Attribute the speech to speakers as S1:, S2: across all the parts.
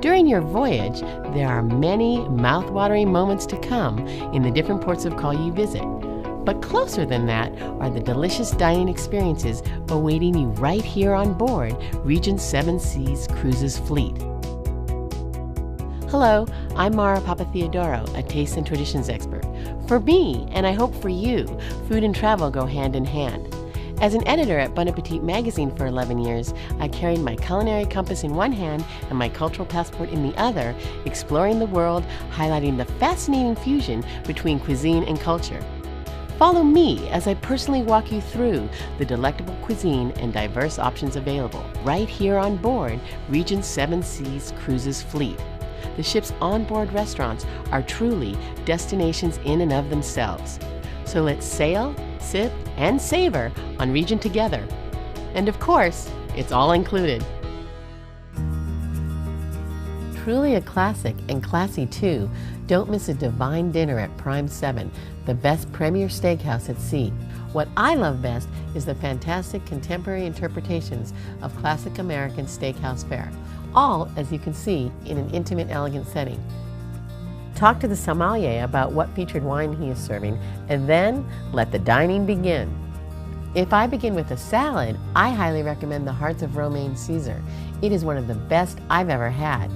S1: During your voyage, there are many mouth-watering moments to come in the different ports of call you visit. But closer than that are the delicious dining experiences awaiting you right here on board Regent Seven Seas Cruises fleet. Hello, I'm Mara Papatheodorou, a taste and traditions expert. For me, and I hope for you, food and travel go hand in hand. As an editor at Bon Appetit magazine for 11 years, I carried my culinary compass in one hand and my cultural passport in the other, exploring the world, highlighting the fascinating fusion between cuisine and culture. Follow me as I personally walk you through the delectable cuisine and diverse options available right here on board Regent Seven Seas Cruises fleet. The ship's onboard restaurants are truly destinations in and of themselves. So let's sail, sip, and savor on Regent together. And of course, it's all included. Truly a classic and classy too, don't miss a divine dinner at Prime 7, the best premier steakhouse at sea. What I love best is the fantastic contemporary interpretations of classic American steakhouse fare, all, as you can see, in an intimate, elegant setting. Talk to the sommelier about what featured wine he is serving, and then let the dining begin. If I begin with a salad, I highly recommend the Hearts of Romaine Caesar. It is one of the best I've ever had.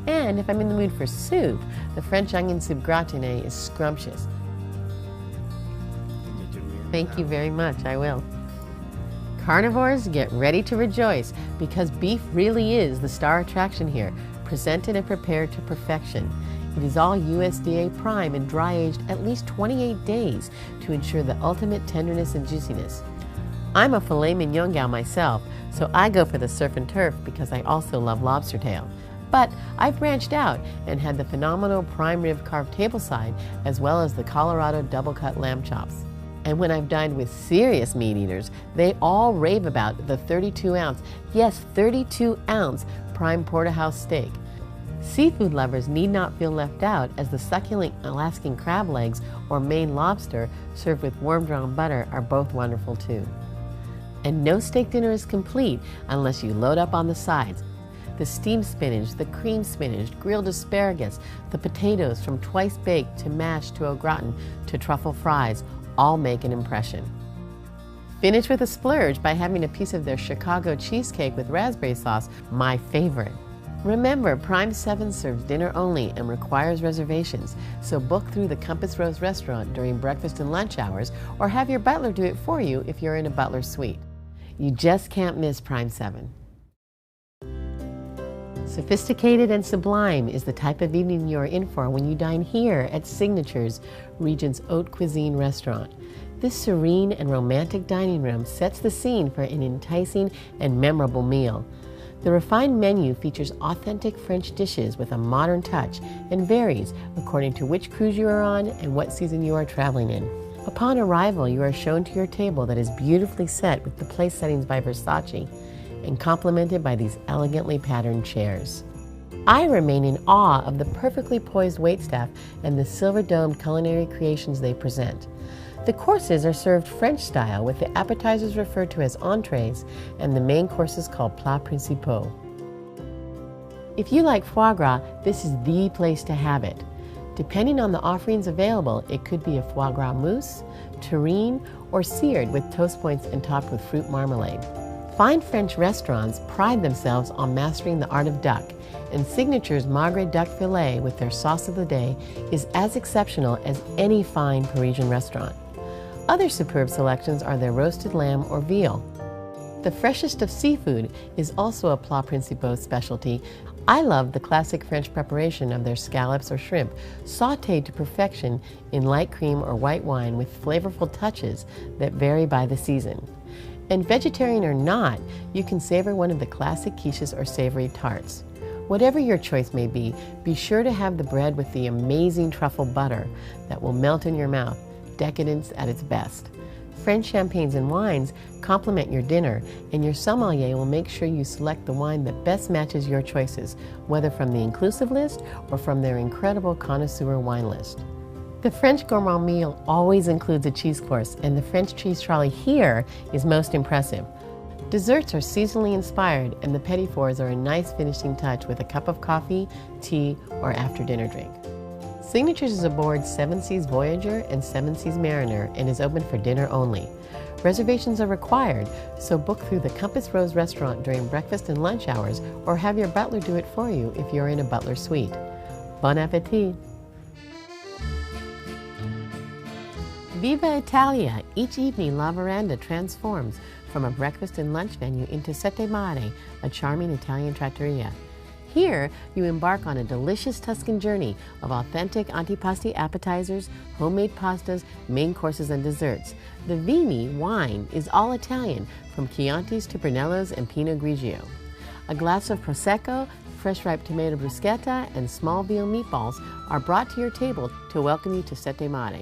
S1: And if I'm in the mood for soup, the French onion soup gratiné is scrumptious. Thank you very much, I will. Carnivores, get ready to rejoice, because beef really is the star attraction here, presented and prepared to perfection. It is all USDA prime and dry aged at least 28 days to ensure the ultimate tenderness and juiciness. I'm a filet mignon gal myself, so I go for the surf and turf because I also love lobster tail. But I've branched out and had the phenomenal prime rib carved tableside as well as the Colorado double cut lamb chops. And when I've dined with serious meat eaters, they all rave about the 32-ounce, yes, 32-ounce prime porterhouse steak. Seafood lovers need not feel left out, as the succulent Alaskan crab legs or Maine lobster served with warm drawn butter are both wonderful too. And no steak dinner is complete unless you load up on the sides. The steamed spinach, the cream spinach, grilled asparagus, the potatoes from twice baked to mashed to au gratin to truffle fries all make an impression. Finish with a splurge by having a piece of their Chicago cheesecake with raspberry sauce, my favorite. Remember, Prime 7 serves dinner only and requires reservations, so book through the Compass Rose restaurant during breakfast and lunch hours, or have your butler do it for you if you're in a butler suite. You just can't miss Prime 7. Sophisticated and sublime is the type of evening you're in for when you dine here at Signature's Regent's Haute Cuisine restaurant. This serene and romantic dining room sets the scene for an enticing and memorable meal. The refined menu features authentic French dishes with a modern touch and varies according to which cruise you are on and what season you are traveling in. Upon arrival, you are shown to your table that is beautifully set with the place settings by Versace and complemented by these elegantly patterned chairs. I remain in awe of the perfectly poised waitstaff and the silver-domed culinary creations they present. The courses are served French style, with the appetizers referred to as entrees and the main courses called plats principaux. If you like foie gras, this is the place to have it. Depending on the offerings available, it could be a foie gras mousse, terrine, or seared with toast points and topped with fruit marmalade. Fine French restaurants pride themselves on mastering the art of duck, and Signature's Magre duck filet with their sauce of the day is as exceptional as any fine Parisian restaurant. Other superb selections are their roasted lamb or veal. The freshest of seafood is also a plat principaux specialty. I love the classic French preparation of their scallops or shrimp, sautéed to perfection in light cream or white wine with flavorful touches that vary by the season. And vegetarian or not, you can savor one of the classic quiches or savory tarts. Whatever your choice may be sure to have the bread with the amazing truffle butter that will melt in your mouth, decadence at its best. French champagnes and wines complement your dinner, and your sommelier will make sure you select the wine that best matches your choices, whether from the inclusive list or from their incredible connoisseur wine list. The French gourmand meal always includes a cheese course, and the French cheese trolley here is most impressive. Desserts are seasonally inspired, and the petit fours are a nice finishing touch with a cup of coffee, tea, or after-dinner drink. Signatures is aboard Seven Seas Voyager and Seven Seas Mariner and is open for dinner only. Reservations are required, so book through the Compass Rose restaurant during breakfast and lunch hours, or have your butler do it for you if you're in a butler suite. Bon appetit! Viva Italia! Each evening, La Veranda transforms from a breakfast and lunch venue into Sette Mare, a charming Italian trattoria. Here, you embark on a delicious Tuscan journey of authentic antipasti appetizers, homemade pastas, main courses, and desserts. The Vini wine is all Italian, from Chiantis to Brunellos and Pinot Grigio. A glass of Prosecco, fresh ripe tomato bruschetta, and small veal meatballs are brought to your table to welcome you to Sette Mare.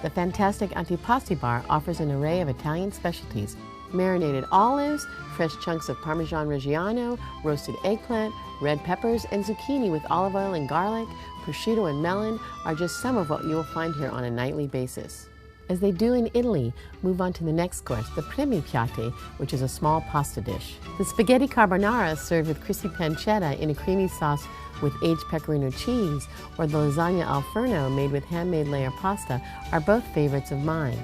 S1: The fantastic antipasti bar offers an array of Italian specialties: marinated olives, fresh chunks of Parmesan Reggiano, roasted eggplant, red peppers, and zucchini with olive oil and garlic, prosciutto and melon are just some of what you will find here on a nightly basis. As they do in Italy, move on to the next course, the primi piatti, which is a small pasta dish. The spaghetti carbonara served with crispy pancetta in a creamy sauce with aged pecorino cheese, or the lasagna al forno made with handmade layer pasta are both favorites of mine.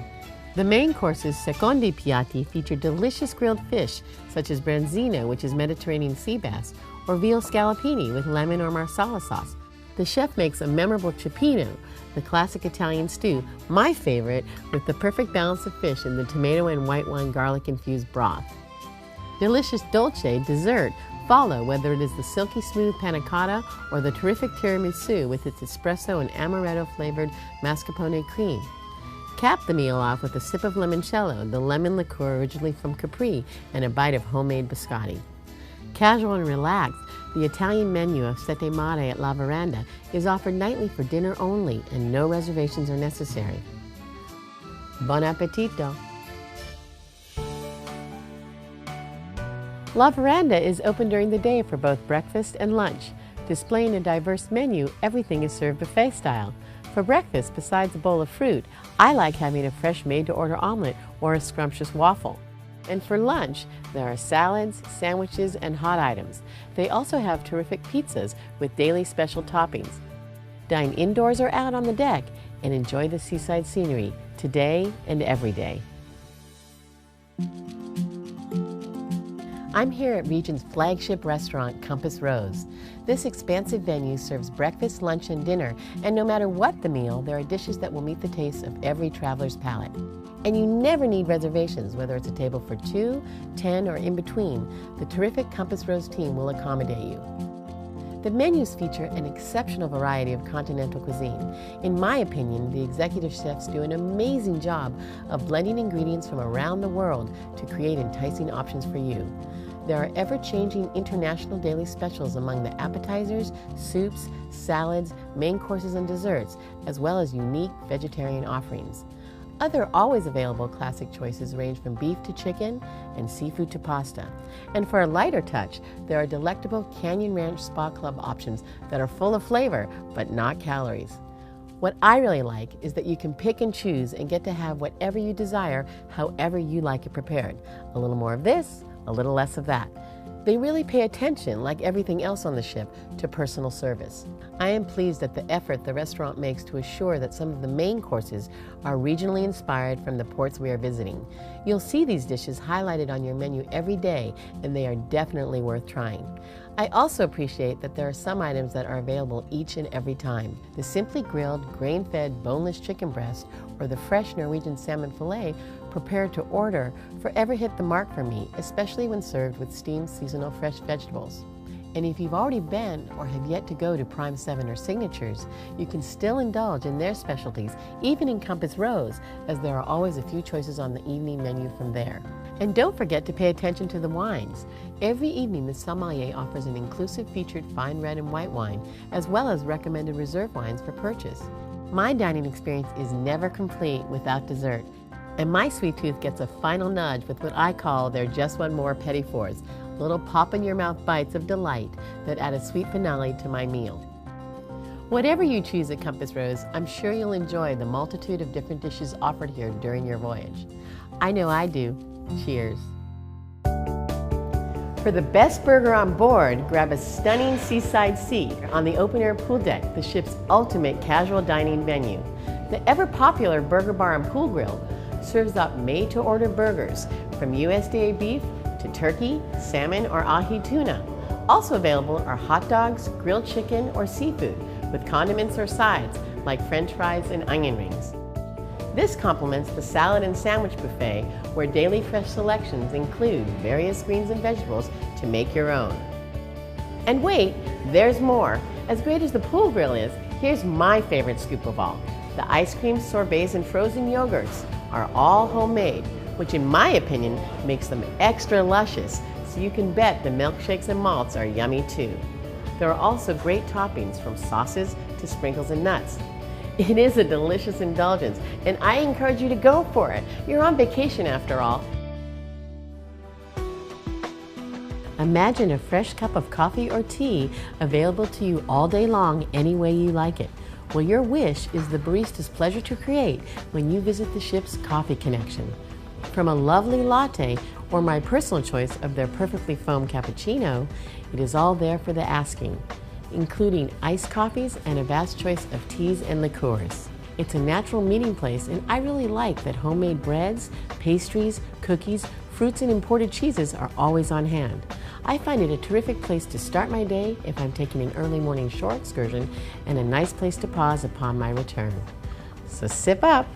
S1: The main courses, secondi piatti, feature delicious grilled fish, such as branzino, which is Mediterranean sea bass, or veal scallopini with lemon or marsala sauce. The chef makes a memorable cioppino, the classic Italian stew, my favorite, with the perfect balance of fish in the tomato and white wine garlic-infused broth. Delicious dolce, dessert, follow, whether it is the silky smooth panna cotta or the terrific tiramisu with its espresso and amaretto-flavored mascarpone cream. Cap the meal off with a sip of limoncello, the lemon liqueur originally from Capri, and a bite of homemade biscotti. Casual and relaxed, the Italian menu of Sette Mare at La Veranda is offered nightly for dinner only, and no reservations are necessary. Buon appetito! La Veranda is open during the day for both breakfast and lunch. Displaying a diverse menu, everything is served buffet style. For breakfast, besides a bowl of fruit, I like having a fresh made-to-order omelet or a scrumptious waffle. And for lunch, there are salads, sandwiches, and hot items. They also have terrific pizzas with daily special toppings. Dine indoors or out on the deck and enjoy the seaside scenery today and every day. I'm here at Regent's flagship restaurant, Compass Rose. This expansive venue serves breakfast, lunch, and dinner, and no matter what the meal, there are dishes that will meet the tastes of every traveler's palate. And you never need reservations, whether it's a table for 2, 10, or in between. The terrific Compass Rose team will accommodate you. The menus feature an exceptional variety of continental cuisine. In my opinion, the executive chefs do an amazing job of blending ingredients from around the world to create enticing options for you. There are ever-changing international daily specials among the appetizers, soups, salads, main courses, and desserts, as well as unique vegetarian offerings. Other always available classic choices range from beef to chicken and seafood to pasta. And for a lighter touch, there are delectable Canyon Ranch Spa Club options that are full of flavor, but not calories. What I really like is that you can pick and choose and get to have whatever you desire, however you like it prepared. A little more of this, a little less of that. They really pay attention, like everything else on the ship, to personal service. I am pleased at the effort the restaurant makes to assure that some of the main courses are regionally inspired from the ports we are visiting. You'll see these dishes highlighted on your menu every day, and they are definitely worth trying. I also appreciate that there are some items that are available each and every time. The simply grilled, grain-fed, boneless chicken breast or the fresh Norwegian salmon fillet prepared to order forever hit the mark for me, especially when served with steamed seasonal fresh vegetables. And if you've already been or have yet to go to Prime 7 or Signatures, you can still indulge in their specialties, even in Compass Rose, as there are always a few choices on the evening menu from there. And don't forget to pay attention to the wines. Every evening, the sommelier offers an inclusive featured fine red and white wine, as well as recommended reserve wines for purchase. My dining experience is never complete without dessert, and my sweet tooth gets a final nudge with what I call their just one more petit fours, little pop-in-your-mouth bites of delight that add a sweet finale to my meal. Whatever you choose at Compass Rose, I'm sure you'll enjoy the multitude of different dishes offered here during your voyage. I know I do. Cheers. For the best burger on board, grab a stunning seaside seat on the open-air pool deck, the ship's ultimate casual dining venue. The ever-popular Burger Bar and Pool Grill serves up made-to-order burgers from USDA beef to turkey, salmon, or ahi tuna. Also available are hot dogs, grilled chicken, or seafood with condiments or sides like French fries and onion rings. This complements the salad and sandwich buffet, where daily fresh selections include various greens and vegetables to make your own. And wait, there's more. As great as the pool grill is, here's my favorite scoop of all. The ice cream, sorbets, and frozen yogurts are all homemade, which in my opinion makes them extra luscious, so you can bet the milkshakes and malts are yummy too. There are also great toppings from sauces to sprinkles and nuts. It is a delicious indulgence, and I encourage you to go for it. You're on vacation after all. Imagine a fresh cup of coffee or tea available to you all day long any way you like it. Well, your wish is the barista's pleasure to create when you visit the ship's Coffee Connection. From a lovely latte or my personal choice of their perfectly foamed cappuccino, it is all there for the asking, including iced coffees and a vast choice of teas and liqueurs. It's a natural meeting place, and I really like that homemade breads, pastries, cookies, fruits, and imported cheeses are always on hand. I find it a terrific place to start my day if I'm taking an early morning shore excursion, and a nice place to pause upon my return. So sip up!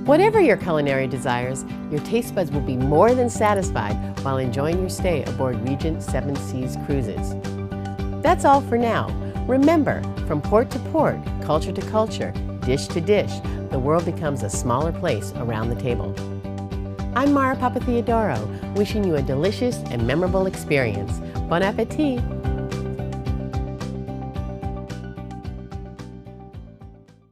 S1: Whatever your culinary desires, your taste buds will be more than satisfied while enjoying your stay aboard Regent Seven Seas Cruises. That's all for now. Remember, from port to port, culture to culture, dish to dish, the world becomes a smaller place around the table. I'm Papatheodorou, wishing you a delicious and memorable experience. Bon appétit!